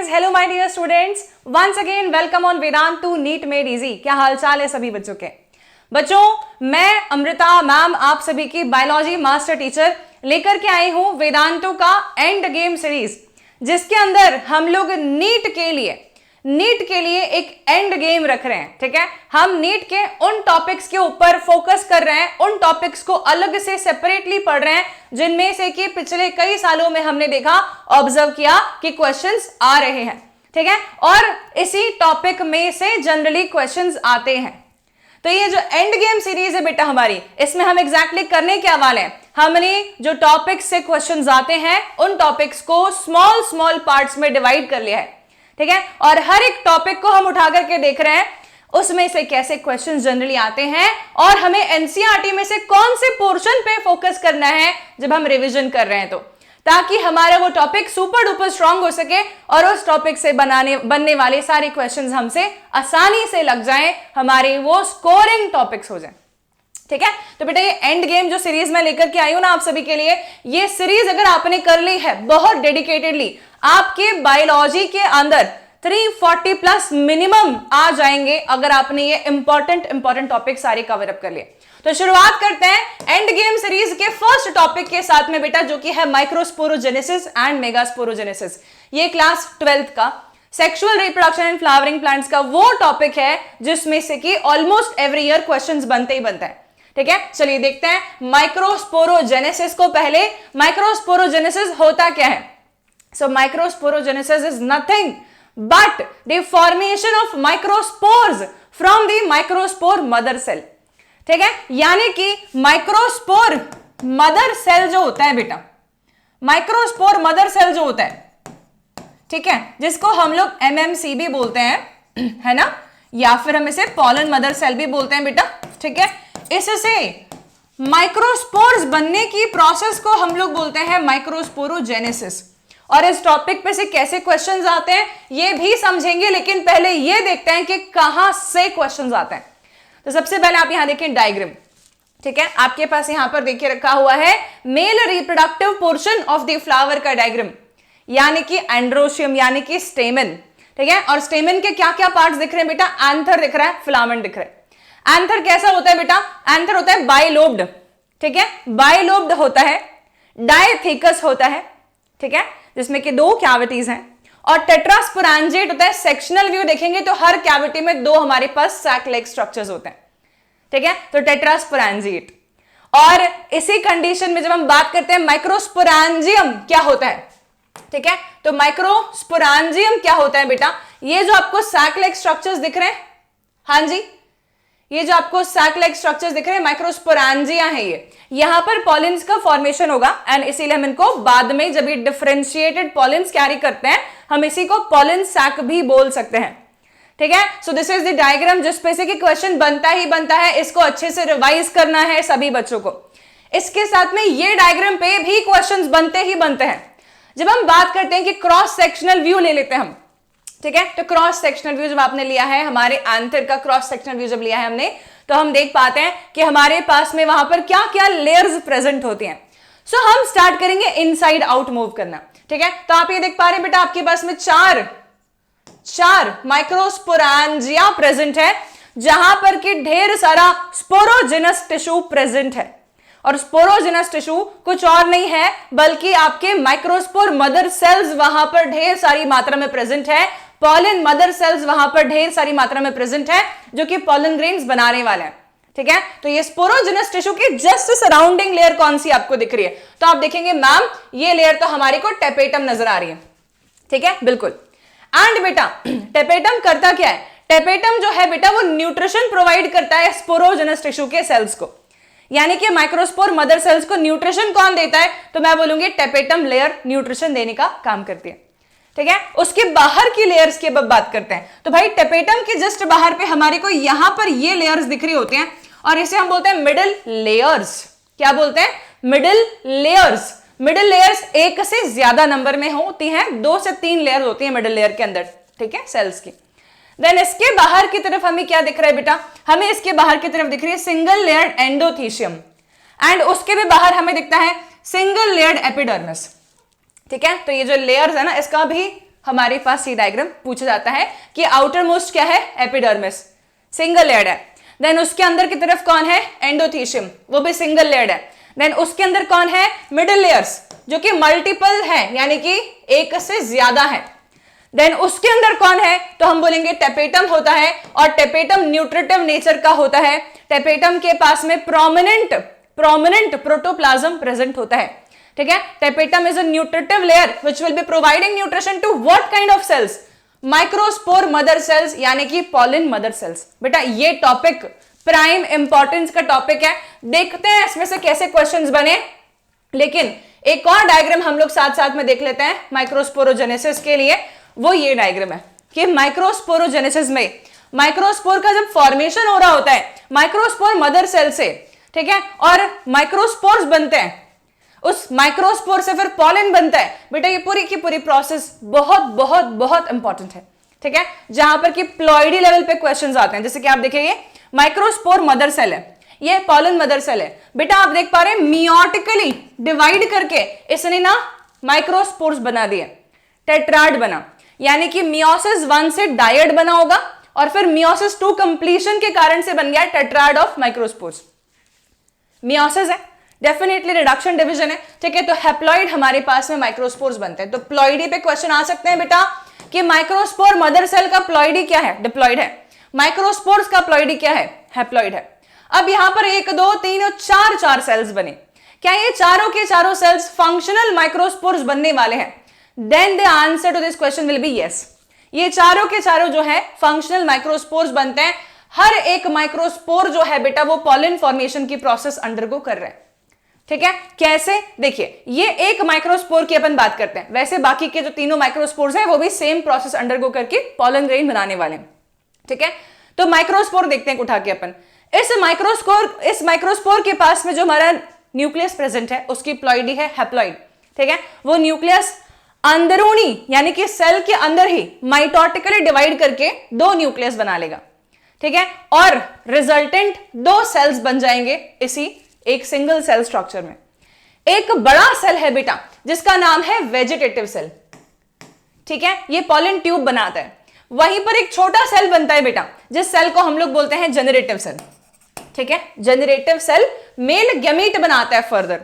Guys, hello my dear students, once again welcome on Vedantu NEET made easy. क्या हालचाल है सभी बच्चों के? बच्चों, मैं अमृता मैम आप सभी की बायोलॉजी मास्टर टीचर लेकर के आई हूं वेदांतों का एंड गेम सीरीज, जिसके अंदर हम लोग नीट के लिए एक एंड गेम रख रहे हैं। ठीक है, हम नीट के उन टॉपिक्स के ऊपर फोकस कर रहे हैं, उन टॉपिक्स को अलग से सेपरेटली पढ़ रहे हैं जिनमें से कि पिछले कई सालों में हमने देखा, ऑब्जर्व किया कि क्वेश्चंस आ रहे हैं। ठीक है, और इसी टॉपिक में से जनरली क्वेश्चंस आते हैं। तो ये जो एंड गेम सीरीज है बेटा हमारी, इसमें हम एग्जैक्टली करने क्या वाले हैं, हमने जो टॉपिक्स से क्वेश्चंस आते हैं उन टॉपिक्स को स्मॉल स्मॉल पार्ट्स में डिवाइड कर लिया है। ठीक है, और हर एक टॉपिक को हम उठा करके देख रहे हैं उसमें से कैसे क्वेश्चंस जनरली आते हैं और हमें एनसीईआरटी में से कौन से पोर्शन पे फोकस करना है जब हम रिवीजन कर रहे हैं, तो ताकि हमारा वो टॉपिक सुपर डुपर स्ट्रांग हो सके और उस टॉपिक से बनने वाले सारे क्वेश्चंस हमसे आसानी से लग जाएं, हमारे वो स्कोरिंग टॉपिक्स हो जाएं। ठीक है, तो बेटा ये एंड गेम जो सीरीज मैं लेकर के आई हूं ना आप सभी के लिए, ये सीरीज अगर आपने कर ली है बहुत डेडिकेटेडली, आपके बायोलॉजी के अंदर 340 प्लस मिनिमम आ जाएंगे अगर आपने ये इंपॉर्टेंट टॉपिक सारे कवर अप कर लिए। तो शुरुआत करते हैं एंड गेम सीरीज के फर्स्ट टॉपिक के साथ में बेटा, जो कि है माइक्रोस्पोरोजेनेसिस एंड मेगास्पोरोजेनेसिस। ये क्लास 12th का sexual reproduction and flowering plants का वो टॉपिक है जिसमें से कि ऑलमोस्ट एवरी ईयर क्वेश्चंस बनते ही बनता है। ठीक है, चलिए देखते हैं माइक्रोस्पोरोजेनेसिस को। पहले माइक्रोस्पोरोजेनेसिस होता क्या है? So microsporogenesis is nothing but the formation of microspores from the microspore mother cell. ठीक है, यानी कि माइक्रोस्पोर मदर सेल जो होता है बेटा, माइक्रोस्पोर मदर सेल जो होता है, ठीक है, जिसको हम लोग एमएमसी भी बोलते हैं, है ना, या फिर हम इसे पॉलन मदर सेल भी बोलते हैं बेटा। ठीक है, इससे माइक्रोस्पोर्स बनने की प्रोसेस को हम लोग बोलते हैं माइक्रोस्पोरोजेनेसिस। और इस टॉपिक पे से कैसे क्वेश्चंस आते हैं ये भी समझेंगे, लेकिन पहले ये देखते हैं कि कहां से क्वेश्चंस आते हैं। तो सबसे पहले आप यहां देखें डायग्राम। ठीक है, आपके पास यहां पर देखिए रखा हुआ है male reproductive portion of the flower का डायग्राम, यानी कि एंड्रोशियम यानी कि स्टेमन। ठीक है, और स्टेमन के क्या क्या पार्ट्स दिख रहे हैं बेटा? एंथर दिख रहा है, फिलामेंट दिख रहा है। एंथर कैसा होता है बेटा? एंथर होता है बाइलोब्ड। ठीक है, बाइलोब्ड होता है, डायथेकस होता है, ठीक है, जिसमें कि 2 कैविटीज हैं, और टेट्रास्पोरेंजिएट होता है। सेक्शनल व्यू देखेंगे तो हर कैविटी में 2 हमारे पास सैक लाइक स्ट्रक्चर्स होते हैं। ठीक है, तो टेट्रास्पोरेंजिएट। और इसी कंडीशन में जब हम बात करते हैं माइक्रोस्पोरेंजियम क्या होता है, ठीक है, तो माइक्रोस्पोरेंजियम क्या होता है बेटा? ये जो आपको सैक लाइक स्ट्रक्चर्स दिख रहे हैं, हाँ जी, ये जो आपको सैक लाइक स्ट्रक्चर्स दिख रहे हैं माइक्रोस्पोरेंजिया है। ये यहां पर पॉलिन्स का फॉर्मेशन होगा एंड इसीलिए हम इनको बाद में जब ये डिफरेंशिएटेड पॉलिन्स कैरी करते हैं हम इसी को पॉलिन सैक भी बोल सकते हैं। ठीक है, so this is the diagram जिस पे से कि क्वेश्चन बनता ही बनता है। इसको अच्छे से रिवाइज करना है सभी बच्चों को। इसके साथ में ये डायग्राम पे भी क्वेश्चंस बनते ही बनते हैं। जब हम बात करते हैं कि क्रॉस सेक्शनल व्यू ले लेते हैं हम, ठीक है, तो क्रॉस सेक्शनल व्यू जब आपने लिया है, हमारे एंथर का क्रॉस सेक्शनल व्यू जब लिया है हमने, तो हम देख पाते हैं कि हमारे पास में वहां पर क्या क्या लेयर्स प्रेजेंट होती हैं। सो हम स्टार्ट करेंगे इनसाइड आउट मूव करना। ठीक है, तो आप ये देख पा रहे हैं बेटा आपके पास में चार माइक्रोस्पोरेंजिया प्रेजेंट है, जहां पर कि ढेर सारा स्पोरोजेनस टिश्यू प्रेजेंट है। और स्पोरोजेनस टिश्यू कुछ और नहीं है बल्कि आपके माइक्रोस्पोर मदर सेल्स वहां पर ढेर सारी मात्रा में प्रेजेंट है। पॉलन मदर सेल्स वहां पर ढेर सारी मात्रा में प्रेजेंट है जो कि पॉलन ग्रेन्स बनाने वाले हैं। ठीक है, तो ये स्पोरोजेनस टिश्यू की जस्ट सराउंडिंग लेयर कौन सी आपको दिख रही है? तो आप देखेंगे मैम ये लेयर तो हमारी को टेपेटम नजर आ रही है। ठीक है, बिल्कुल। एंड बेटा टेपेटम करता क्या है? टेपेटम जो है बेटा वो न्यूट्रिशन प्रोवाइड करता है स्पोरोजेनस टिश्यू के सेल्स को, यानी कि माइक्रोस्पोर मदर सेल्स को न्यूट्रिशन कौन देता है? तो मैं बोलूंगी टेपेटम लेयर न्यूट्रिशन देने का काम करती है। ठीक है, उसके बाहर की लेयर्स की बात करते हैं। तो भाई टेपेटम के जस्ट बाहर पे हमारे को यहां पर ये लेयर्स दिख रही होती हैं और इसे हम बोलते हैं मिडिल लेयर्स। क्या बोलते हैं? Middle layers. मिडिल लेयर्स एक से ज्यादा नंबर में होती हैं, 2 से 3 लेयर होती है मिडिल लेयर के अंदर। ठीक है, सेल्स की। देन इसके बाहर की तरफ हमें क्या दिख रहा है बेटा? हमें इसके बाहर की तरफ दिख रही है सिंगल लेयर्ड एंडोथीशियम एंड उसके भी बाहर हमें दिखता है सिंगल लेयर्ड एपिडर्मिस। ठीक है, तो ये जो लेयर्स है ना, इसका भी हमारे पास ये डायग्राम पूछा जाता है कि आउटर मोस्ट क्या है, एपिडर्मिस, सिंगल लेयर्ड है। देन उसके अंदर की तरफ कौन है, एंडोथीशियम, वो भी सिंगल लेयर्ड है। देन उसके अंदर कौन है, मिडिल लेयर्स, जो कि मल्टीपल है, यानी कि एक से ज्यादा है। देन उसके अंदर कौन है, तो हम बोलेंगे टेपेटम होता है, और टेपेटम न्यूट्रिटिव नेचर का होता है। टेपेटम के पास में प्रोमिनेंट प्रोटोप्लाज्म प्रेजेंट होता है, ठीक है। Tapetum is a nutritive layer which will be providing nutrition to what kind of cells, microspore mother cells, यानी कि पॉलिन मदर सेल्स। बेटा ये टॉपिक प्राइम इंपॉर्टेंस का टॉपिक है, देखते हैं इसमें से कैसे क्वेश्चंस बने। लेकिन एक और डायग्राम हम लोग साथ साथ में देख लेते हैं माइक्रोस्पोरोजेनेसिस के लिए, वो ये डायग्राम है कि माइक्रोस्पोरोजेनेसिस में माइक्रोस्पोर का जब फॉर्मेशन हो रहा होता है माइक्रोस्पोर मदर सेल से, ठीक है, और माइक्रोस्पोर्स बनते हैं, उस माइक्रोस्पोर से फिर पॉलन बनता है। बेटा ये पूरी की पूरी प्रोसेस बहुत बहुत बहुत इंपॉर्टेंट है, ठीक है, जहां पर कि प्लॉइडी लेवल पे क्वेश्चंस आते हैं। जैसे कि आप देखिए माइक्रोस्पोर मदर सेल है, ये पॉलन मदर सेल है। बेटा आप देख पा रहे हैं मियोटिकली डिवाइड करके इसने ना माइक्रोस्पोर्स बना दिए, टेट्राड बना, यानी कि मियोसिस 1 से डायड बना होगा और फिर मियोसिस 2 कंप्लीशन के कारण से बन गया टेट्राड ऑफ माइक्रोस्पोर्स। मियोसिस है, डेफिनेटली रिडक्शन डिवीजन है, ठीक है। तो हैप्लॉइड हमारे पास में माइक्रोस्पोर्स बनते हैं। तो प्लॉइडी पे क्वेश्चन आ सकते हैं बेटा कि माइक्रोस्पोर मदर सेल का प्लॉइडी क्या है, डिप्लॉइड है। माइक्रोस्पोर्स का प्लॉइडी क्या है, हैप्लॉइड है। अब यहां पर 1 2 3 और 4 सेल्स बने, क्या ये चारों के चारों सेल्स फंक्शनल माइक्रोस्पोर्स बनने वाले हैं? Then the answer to this question will be yes. ये चारों के चारों जो है फंक्शनल माइक्रोस्पोर्स बनते हैं। हर एक माइक्रोस्पोर जो है बेटा वो पॉलन फॉर्मेशन की प्रोसेस अंडरगो कर रहे हैं, ठीक है। कैसे, देखिए ये एक माइक्रोस्पोर की अपन बात करते हैं, वैसे बाकी के जो तीनों माइक्रोस्पोर्स हैं वो भी सेम प्रोसेस अंडरगो करके पॉलन ग्रेन बनाने वाले हैं, ठीक है। तो माइक्रोस्पोर देखते हैं उठा के अपन। इस माइक्रोस्पोर के पास में जो हमारा न्यूक्लियस प्रेजेंट है उसकी प्लॉइडी है हैप्लॉइड, ठीक है। वो न्यूक्लियस अंदरूनी यानी कि सेल के अंदर ही माइटोटिकली डिवाइड करके 2 न्यूक्लियस बना लेगा, ठीक है, और रिजल्टेंट 2 सेल्स बन जाएंगे इसी एक सिंगल सेल स्ट्रक्चर में। एक बड़ा सेल है बेटा जिसका नाम है वेजिटेटिव सेल, ठीक है, ये पॉलन ट्यूब बनाता है। वहीं पर एक छोटा सेल बनता है बेटा जिस सेल को हम लोग बोलते हैं जेनरेटिव सेल, ठीक है। जेनरेटिव सेल मेल गैमीट बनाता है फर्दर।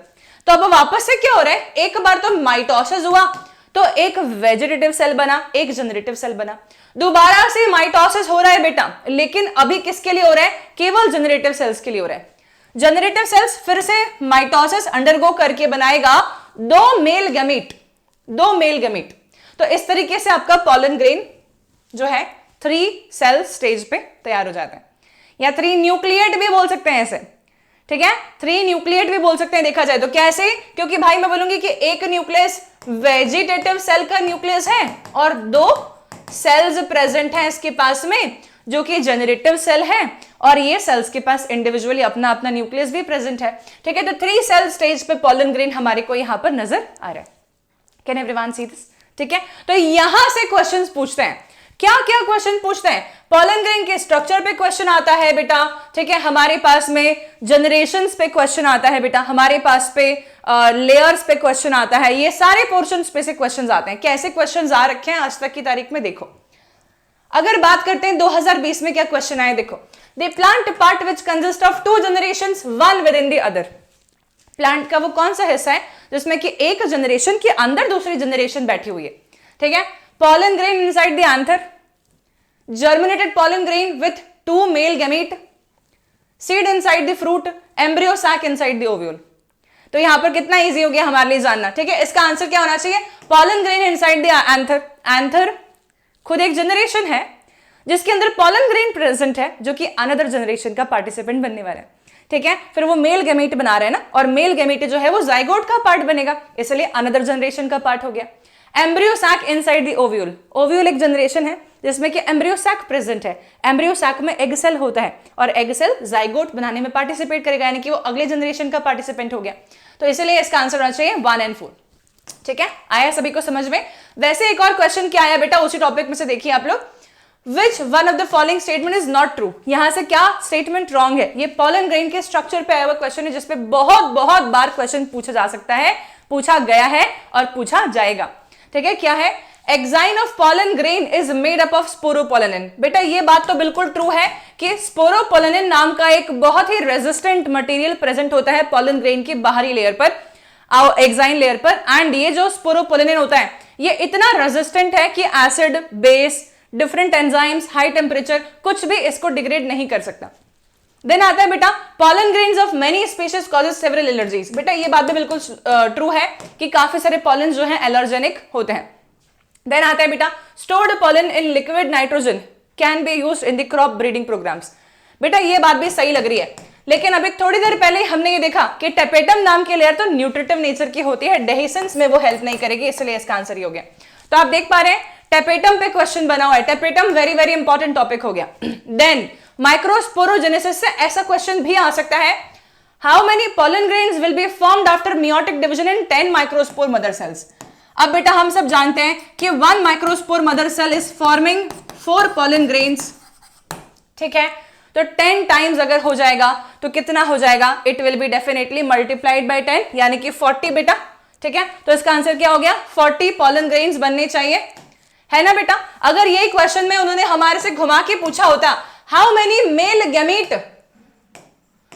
तो अब वापस से क्या हो रहा है, एक बार तो माइटोसिस हुआ तो एक वेजिटेटिव सेल बना, एक जेनरेटिव सेल बना, दोबारा से माइटोसिस हो रहा है बेटा, लेकिन अभी किसके लिए हो रहा है, केवल जेनरेटिव सेल्स के लिए हो रहा है। जेनरेटिव सेल्स फिर से माइटोसिस अंडरगो करके बनाएगा 2 मेल गैमीट। तो इस तरीके से आपका पॉलन ग्रेन जो है 3 सेल स्टेज पे तैयार हो जाता है, या 3 न्यूक्लिएट भी बोल सकते हैं ऐसे, ठीक है, 3 न्यूक्लिएट भी बोल सकते हैं देखा जाए तो। कैसे, क्योंकि भाई मैं बोलूंगी कि एक न्यूक्लियस वेजिटेटिव सेल का न्यूक्लियस है और 2 सेल्स प्रेजेंट हैं इसके पास में जो कि जेनरेटिव सेल है, और ये सेल्स के पास इंडिविजुअली अपना अपना न्यूक्लियस भी प्रेजेंट है, ठीक है। तो 3 सेल स्टेज पे पॉलन ग्रेन हमारे को यहां पर नजर आ रहा है। कैन एवरीवन सी दिस, ठीक है। तो यहां से क्वेश्चंस पूछते हैं, क्या क्या क्वेश्चन पूछते हैं, पॉलन ग्रेन के स्ट्रक्चर पे क्वेश्चन आता है बेटा, ठीक है, हमारे पास में जनरेशंस पे क्वेश्चन आता है बेटा, हमारे पास पे लेयर्स पे क्वेश्चन आता है, ये सारे पोर्शंस पे से क्वेश्चंस आते हैं। कैसे क्वेश्चंस आ रखे हैं आज तक की तारीख में, देखो अगर बात करते हैं 2020 में क्या क्वेश्चन आए, देखो the plant part which consist of 2 generations one with in the other. Plant का वो कौन सा हिस्सा है जिसमें कि एक जनरेशन के अंदर दूसरी जनरेशन बैठी हुई है, ठीक है। pollen grain inside the anther, germinated pollen grain with 2 male gamete, seed inside the fruit, embryo sac inside the ovule। तो यहां पर कितना इजी हो गया हमारे लिए जानना, ठीक है। इसका आंसर क्या होना चाहिए, pollen grain inside the anther। anther खुद एक जनरेशन है जिसके अंदर pollen grain प्रेजेंट है जो कि अनदर जनरेशन का पार्टिसिपेंट बनने वाला है, ठीक है। फिर वो मेल गैमीट बना रहे हैं ना, और मेल गैमीट जो है वो जाइगोट का पार्ट बनेगा, इसलिए अनदर जनरेशन का पार्ट हो गया। Embryo sac inside the ovule, ovule एक जनरेशन है जिसमें कि एम्ब्रियो सैक प्रेजेंट है। एम्ब्रियो सैक में एग सेल होता है और एग सेल जाइगोट बनाने में पार्टिसिपेट करेगा, यानी कि वो अगले जनरेशन का पार्टिसिपेंट हो गया। तो इसलिए इसका आंसर होना चाहिए 1 और 4, ठीक है। आया सभी को समझ में। वैसे एक और क्वेश्चन क्या आया बेटा उसी टॉपिक में से, देखिए आप लोग, Which one of the following statement is not true? यहां से क्या स्टेटमेंट रॉन्ग है, ये pollen grain के स्ट्रक्चर पे आया हुआ क्वेश्चन है जिसपे बहुत बहुत बार क्वेश्चन पूछा जा सकता है, पूछा गया है और पूछा जाएगा, ठीक है। क्या है, exine of pollen grain is made up of sporopollenin. बेटा ये बात तो बिल्कुल ट्रू है कि स्पोरोपोलेनिन नाम का एक बहुत ही रेजिस्टेंट मटेरियल प्रेजेंट होता है पॉलन ग्रेन की बाहरी लेयर पर, एक्साइन लेयर पर। एंड ये जो स्पोरोपोलेनिन होता है ये इतना रेजिस्टेंट है कि acid, base, different enzymes, high temperature कुछ भी इसको डिग्रेड नहीं कर सकता। देन आता है बेटा pollen grains of many species causes several allergies. बेटा ये बात भी बिल्कुल ट्रू है कि काफी सारे पॉलन जो है एलर्जेनिक होते हैं। देन आता है बेटा stored pollen in liquid nitrogen can be used in the crop breeding programmes. बेटा ये बात भी सही लग रही है, लेकिन अभी थोड़ी देर पहले हमने ये देखा कि टेपेटम नाम की लेयर तो न्यूट्रिटिव नेचर की होती है, डेहिसेंस में वो हेल्प नहीं करेगी, इसलिए इसका आंसर ही हो गया। तो आप देख पा रहे हैं टेपेटम पे क्वेश्चन बना हुआ है, tapetum very very important topic हो गया। देन माइक्रोस्पोरोजेनेसिस से ऐसा क्वेश्चन भी आ सकता है, how many pollen grains will be formed after meiotic division in 10 microspore mother cells. अब बेटा हम सब जानते हैं कि 1 microspore mother cell is forming 4 pollen grains, ठीक है। तो 10 टाइम्स अगर हो जाएगा तो कितना हो जाएगा, it will be definitely multiplied by 10 यानी कि 40 बेटा, ठीक है। तो इसका आंसर क्या हो गया, 40 पॉलन ग्रेन्स बनने चाहिए, है ना बेटा। अगर यही क्वेश्चन में उन्होंने हमारे से घुमा के पूछा होता हाउ मेनी मेल गैमीट,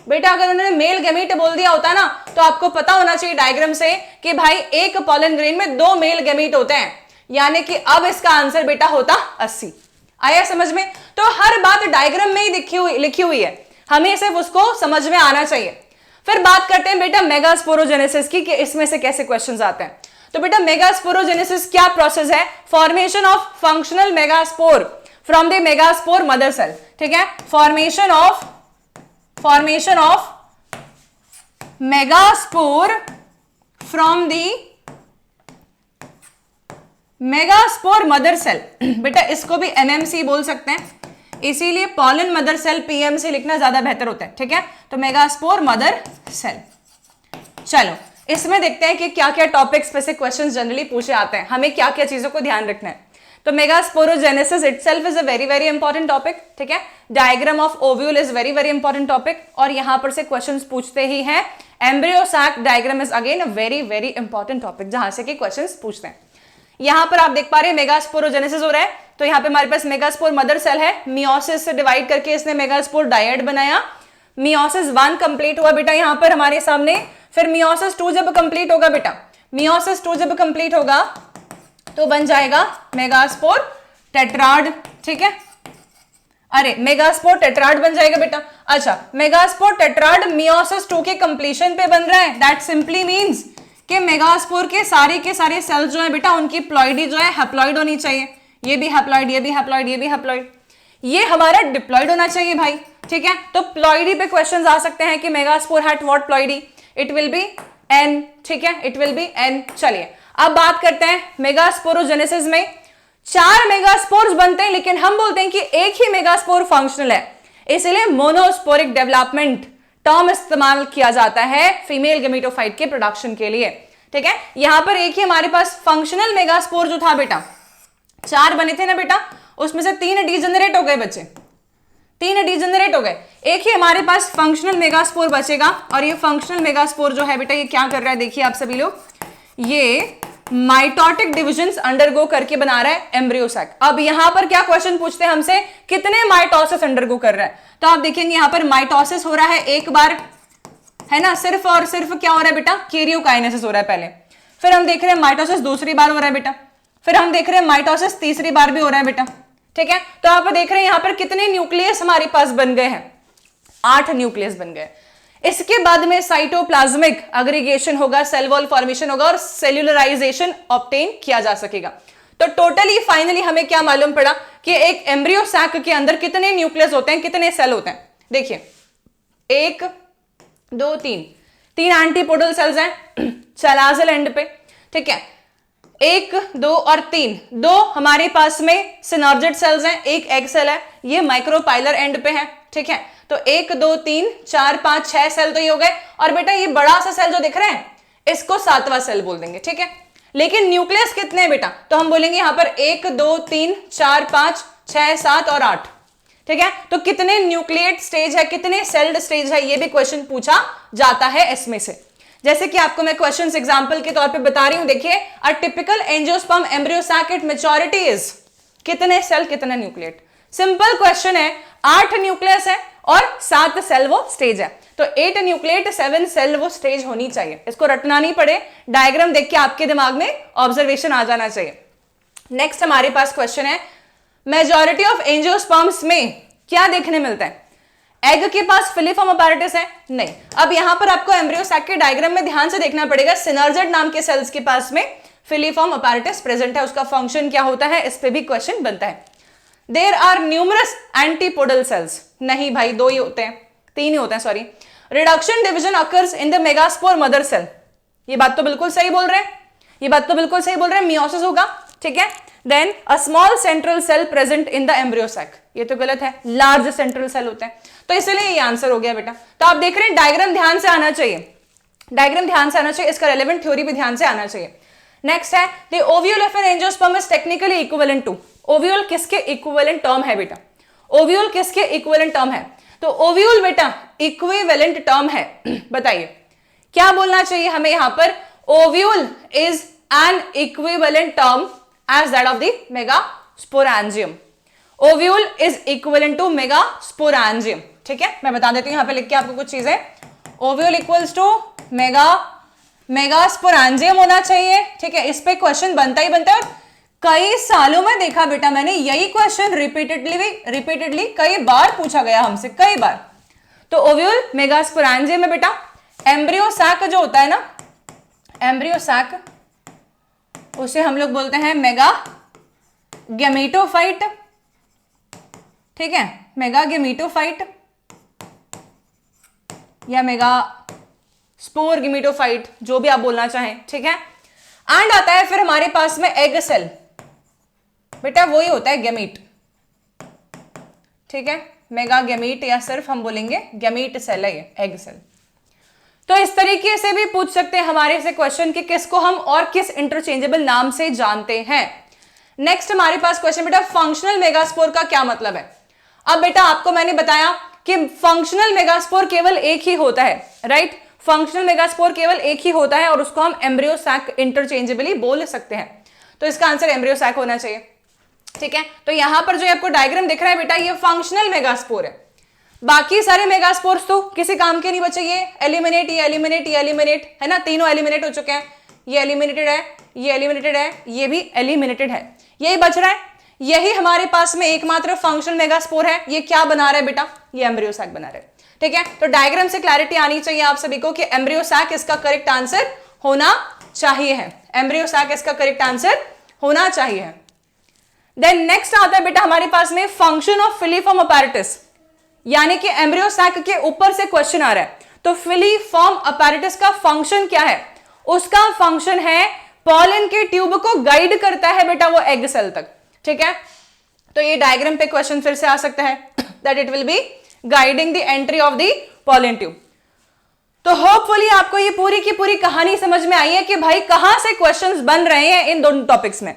बेटा अगर उन्होंने मेल गैमीट बोल दिया होता ना तो आपको पता होना चाहिए डायग्राम से कि भाई एक पॉलन ग्रेन में 2 मेल गैमीट होते हैं, यानी कि अब इसका आंसर बेटा होता 80। आया समझ में? तो हर बात डायग्राम में ही लिखी हुई है, हमें सिर्फ उसको समझ में आना चाहिए। फिर बात करते हैं बेटा मेगास्पोरोजेनेसिस की कि इसमें से कैसे क्वेश्चंस आते हैं। तो बेटा मेगास्पोरोजेनेसिस क्या प्रोसेस है, formation of functional megaspore from the megaspore mother cell, ठीक है। Formation of megaspore from the megaspore mother cell. बेटा इसको भी एमएमसी बोल सकते हैं, इसीलिए पॉलन मदर सेल पीएमसी लिखना ज्यादा बेहतर होता है, ठीक है। तो मेगास्पोर मदर सेल। चलो इसमें देखते हैं कि क्या क्या टॉपिक्स पे से क्वेश्चंस जनरली पूछे आते हैं, हमें क्या क्या चीजों को ध्यान रखना है। तो megasporogenesis itself is a very very important topic, ठीक है। Diagram of ovule is very very important topic, और यहां पर से क्वेश्चंस पूछते ही हैं। Embryo sac diagram is again a very very important topic जहां से कि क्वेश्चंस पूछते हैं। यहां पर आप देख पा रहे हैं मेगास्पोरोजेनेसिस हो रहा है, तो यहां पे हमारे पास मेगास्पोर मदर सेल है, मियोसिस से डिवाइड करके इसने मेगास्पोर डायड बनाया। मियोसिस 1 कंप्लीट हुआ बेटा यहां पर हमारे सामने, फिर मियोसिस 2 जब कंप्लीट होगा बेटा, मियोसिस 2 जब कंप्लीट होगा तो बन जाएगा मेगास्पोर टेट्राड, ठीक है। अरे मेगास्पोर टेट्राड बन जाएगा बेटा। अच्छा मेगास्पोर टेट्राड मियोसिस 2 के कंप्लीशन पे बन रहा है, दैट सिंपली मींस कि मेगास्पोर के सारे सेल्स जो है बेटा उनकी प्लॉइडी जो है हैप्लॉइड होनी चाहिए, ये भी हैप्लॉइड, ये भी हैप्लॉइड, ये भी हैप्लॉइड, ये हमारा डिप्लॉइड होना चाहिए भाई, ठीक है। तो प्लॉइडी पे क्वेश्चंस आ सकते हैं कि megaspore had what ploidy, it will be n, ठीक है, इट विल बी एन। चलिए अब बात करते हैं मेगास्पोरोजेनेसिस में 4 मेगास्पोर्स बनते हैं, लेकिन हम बोलते हैं कि एक ही मेगास्पोर फंक्शनल है, इसलिए मोनोस्पोरिक डेवलपमेंट टर्म इस्तेमाल किया जाता है फीमेल गेमेटोफाइट के प्रोडक्शन के लिए, ठीक है। यहां पर एक ही हमारे पास फंक्शनल मेगास्पोर जो था बेटा, 4 बने थे ना बेटा, उसमें से 3 डीजेनरेट हो गए बच्चे, 3 डीजेनरेट हो गए, एक ही हमारे पास फंक्शनल मेगास्पोर बचेगा। और ये फंक्शनल मेगास्पोर जो है बेटा ये क्या कर रहा है, देखिए आप सभी लोग, ये माइटोटिक डिविजन्स अंडरगो करके बना रहा है एम्ब्रियो सैक। अब यहां पर क्या क्वेश्चन पूछते हैं हमसे, कितने माइटोसिस अंडरगो कर रहा है, तो आप देखेंगे यहां पर माइटोसिस हो रहा है एक बार, है ना, सिर्फ और सिर्फ क्या हो रहा है बेटा, कैरियोकाइनेसिस हो रहा है पहले, फिर हम देख रहे हैं माइटोसिस दूसरी बार हो रहा है बेटा, फिर हम देख रहे हैं माइटोसिस तीसरी बार भी हो रहा है बेटा, ठीक है। तो आप देख रहे हैं यहां पर कितने न्यूक्लियस हमारे पास बन गए हैं, 8 न्यूक्लियस बन गए। इसके बाद में साइटोप्लाज्मिक एग्रीगेशन होगा, सेल वॉल फॉर्मेशन होगा और सेल्यूलराइजेशन ऑब्टेन किया जा सकेगा। तो टोटली फाइनली हमें क्या मालूम पड़ा कि एक एम्ब्रियो सैक के अंदर कितने न्यूक्लियस होते हैं, कितने सेल होते हैं। देखिए 1 2 3 एंटीपोडल सेल्स हैं चलाजल एंड पे, ठीक है, 1 2 और 3, 2 हमारे पास में सिनर्जिड सेल्स हैं, एक एग सेल है, ये माइक्रोपाइलर एंड पे है, ठीक है। तो 1 2 3 4 5 6 सेल तो ये हो गए, और बेटा ये बड़ा सा सेल जो दिख रहा है इसको 7वां सेल बोल देंगे, ठीक है। लेकिन न्यूक्लियस कितने हैं बेटा, तो हम बोलेंगे यहां पर 1 2 3 4 5 6 7 और 8, ठीक है। तो कितने न्यूक्लिएट स्टेज है, कितने सेल्ड स्टेज है, ये भी क्वेश्चन पूछा जाता है इसमें से। जैसे कि आपको मैं क्वेश्चंस एग्जांपल के तौर पे बता रही हूं, देखिए a typical angiosperm embryo sac at maturity is, कितने सेल कितने न्यूक्लिएट। सिंपल क्वेश्चन है, 8 न्यूक्लियस है और 7 सेल वो स्टेज है, तो 8 न्यूक्लिएट 7 सेल वो स्टेज होनी चाहिए। इसको रटना नहीं पड़े, डायग्राम देख के आपके दिमाग में ऑब्जर्वेशन आ जाना चाहिए। नेक्स्ट हमारे पास क्वेश्चन है, मेजॉरिटी ऑफ एंजियोस्पर्म्स में क्या देखने मिलता है? एग के पास फिलीफॉर्म अपैरेटस है? नहीं। अब यहां पर आपको एम्ब्रियो सैक के डायग्राम में ध्यान से देखना पड़ेगा, सिनर्जेट नाम के सेल्स के पास में फिलीफॉर्म अपैरेटस प्रेजेंट है, उसका फंक्शन क्या होता है, इस पे भी क्वेश्चन बनता है। There are numerous antipodal cells, नहीं भाई 2 ही होते हैं, 3 ही होते हैं, sorry. Reduction division occurs in the megaspore mother cell, ये बात तो बिल्कुल सही बोल रहे हैं, ये बात तो बिल्कुल सही बोल रहे हैं, मियोसिस होगा, ठीक है। Then a small central cell present in the embryo sac, ये तो गलत है, लार्ज सेंट्रल सेल होते हैं, तो इसलिए ये आंसर हो गया बेटा। तो आप देख रहे हैं डायग्राम ध्यान से आना चाहिए, डायग्राम ध्यान से आना चाहिए, इसका रेलेवेंट थ्योरी भी ध्यान से आना चाहिए। नेक्स्ट है, the ovule of an angiosperm is technically equivalent to, ovule किसके इक्विवेलेंट टर्म है बेटा, ओव्यूल किसके इक्विवेलेंट टर्म है? तो ओव्यूल बेटा इक्विवेलेंट टर्म है, बताइए क्या बोलना चाहिए हमें यहां पर? Ovule is an equivalent term as that of the megasporangium, ovule is equivalent to megasporangium, ठीक है। मैं बता देती हूं यहां पे लिख के आपको कुछ चीजें, ovule equals to megasporangium होना चाहिए, ठीक है। इस पे क्वेश्चन बनता ही बनता है, कई सालों में देखा बेटा मैंने यही क्वेश्चन रिपीटेडली कई बार पूछा गया हमसे, कई बार। तो ओव्यूल मेगास्पोरेंजियम में बेटा एम्ब्रियो सैक जो होता है ना, एम्ब्रियो सैक उसे हम लोग बोलते हैं मेगा गैमेटोफाइट, ठीक है, मेगा गैमेटोफाइट या मेगा स्पोर गैमेटोफाइट, जो भी आप बोलना चाहें, ठीक है। एंड आता है फिर हमारे पास में एग सेल, बेटा वही होता है गैमीट, ठीक है, मेगा गैमीट या सिर्फ हम बोलेंगे गैमीट सेल है ये, एग सेल। तो इस तरीके से भी पूछ सकते हैं हमारे से क्वेश्चन कि किसको हम और किस इंटरचेंजेबल नाम से जानते हैं। नेक्स्ट हमारे पास क्वेश्चन बेटा, फंक्शनल मेगास्पोर का क्या मतलब है? अब बेटा आपको मैंने बताया कि फंक्शनल मेगास्पोर केवल एक ही होता है, राइट, फंक्शनल मेगास्पोर केवल एक ही होता है और उसको हम एम्ब्रियो सैक इंटरचेंजेबली बोल सकते हैं, तो इसका आंसर एम्ब्रियो सैक होना चाहिए, ठीक है। तो यहां पर जो आपको डायग्राम दिख रहा है बेटा, ये फंक्शनल मेगास्पोर है, बाकी सारे मेगास्पोर्स तो किसी काम के नहीं बचे, ये एलिमिनेट, ये एलिमिनेट, ये एलिमिनेट है ना, तीनों एलिमिनेट हो चुके हैं, ये एलिमिनेटेड है, ये एलिमिनेटेड है, ये भी एलिमिनेटेड है, यही बच रहा है, यही हमारे पास में एकमात्र फंक्शनल मेगास्पोर है। ये क्या बना रहा है बेटा? ये एम्ब्रियो सैक बना रहा है, ठीक है। तो डायग्राम से क्लैरिटी आनी चाहिए आप सभी को कि एम्ब्रियो सैक इसका करेक्ट आंसर होना चाहिए है, एम्ब्रियो सैक इसका करेक्ट आंसर होना चाहिए। देन नेक्स्ट आता है बेटा हमारे पास में फंक्शन ऑफ फिलीफॉर्म अपैरेटस, यानी कि एम्ब्रियो सैक के ऊपर से क्वेश्चन आ रहा है, तो फिलीफॉर्म अपैरेटस का फंक्शन क्या है? उसका फंक्शन है पॉलन के ट्यूब को गाइड करता है बेटा वो एग सेल तक, ठीक है। तो ये डायग्राम पे क्वेश्चन फिर से आ सकता है that it will be guiding the entry of the pollen tube. तो होपफुली आपको ये पूरी की पूरी कहानी समझ में आई है कि भाई कहां से क्वेश्चंस बन रहे हैं इन दोनों टॉपिक्स में।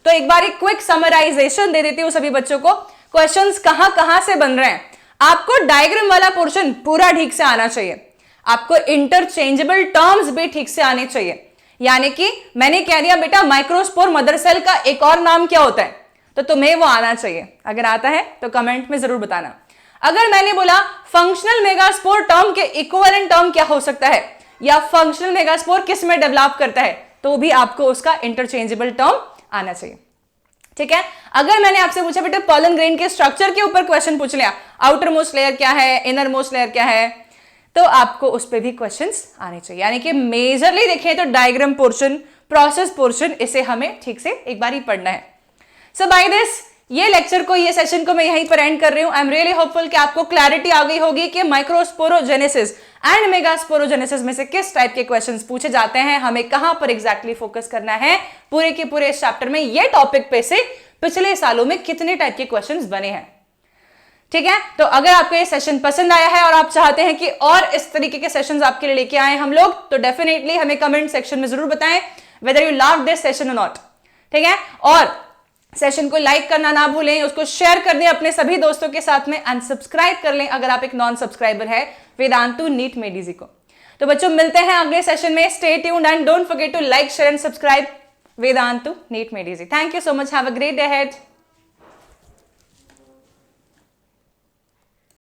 तो एक बार एक क्विक समराइजेशन दे देती हूं सभी बच्चों को, क्वेश्चंस कहां से बन रहे हैं। आपको डायग्राम वाला पोर्शन पूरा ठीक से आना चाहिए, आपको इंटरचेंजेबल टर्म्स भी ठीक से आने चाहिए, यानी कि मैंने कह दिया बेटा माइक्रोस्पोर मदर सेल का एक और नाम क्या होता है, तो तुम्हें वो आना चाहिए। अगर आता है तो कमेंट में जरूर बताना। अगर मैंने बोला फंक्शनल मेगास्पोर टर्म के इक्विवेलेंट टर्म क्या हो सकता है, या फंक्शनल मेगास्पोर किस में डेवलप करता है, तो भी आपको उसका इंटरचेंजेबल टर्म आना चाहिए, ठीक है। अगर मैंने आपसे पूछा बेटा पॉलन ग्रेन के स्ट्रक्चर के ऊपर क्वेश्चन पूछ लिया, आउटर मोस्ट लेयर क्या है, इनर मोस्ट लेयर क्या है, तो आपको उस पर भी क्वेश्चंस आने चाहिए। यानी कि मेजरली देखें तो डायग्राम पोर्शन, प्रोसेस पोर्शन, इसे हमें ठीक से एक बार ही पढ़ना है। सो बाय दिस ये लेक्चर को, ये सेशन को मैं यहीं पर एंड कर रही हूं। आई एम रियली होपफुल कि आपको क्लैरिटी आ गई होगी कि माइक्रोस्पोरोजेनेसिस एंड मेगास्पोरोजेनेसिस में से किस टाइप के क्वेश्चंस पूछे जाते हैं, हमें कहां पर एग्जैक्टली फोकस करना है पूरे के पूरे इस चैप्टर में, ये टॉपिक पे से पिछले सालों में कितने टाइप के क्वेश्चंस बने हैं, ठीक है। तो अगर आपको ये सेशन पसंद आया है और आप चाहते हैं कि और इस तरीके के सेशंस आपके लिए लेके आए हम लोग, तो डेफिनेटली हमें कमेंट सेक्शन में जरूर बताएं whether you love this session और नॉट, ठीक है। और सेशन को लाइक करना ना भूलें, उसको शेयर कर दें अपने सभी दोस्तों के साथ में, एंड सब्सक्राइब कर लें अगर आप एक नॉन सब्सक्राइबर है वेदांतु नीट मेड इजी को। तो बच्चों मिलते हैं अगले सेशन में. Stay tuned and don't forget to like, share and subscribe Vedantu NEET made easy. Thank you so much. Have a great day ahead.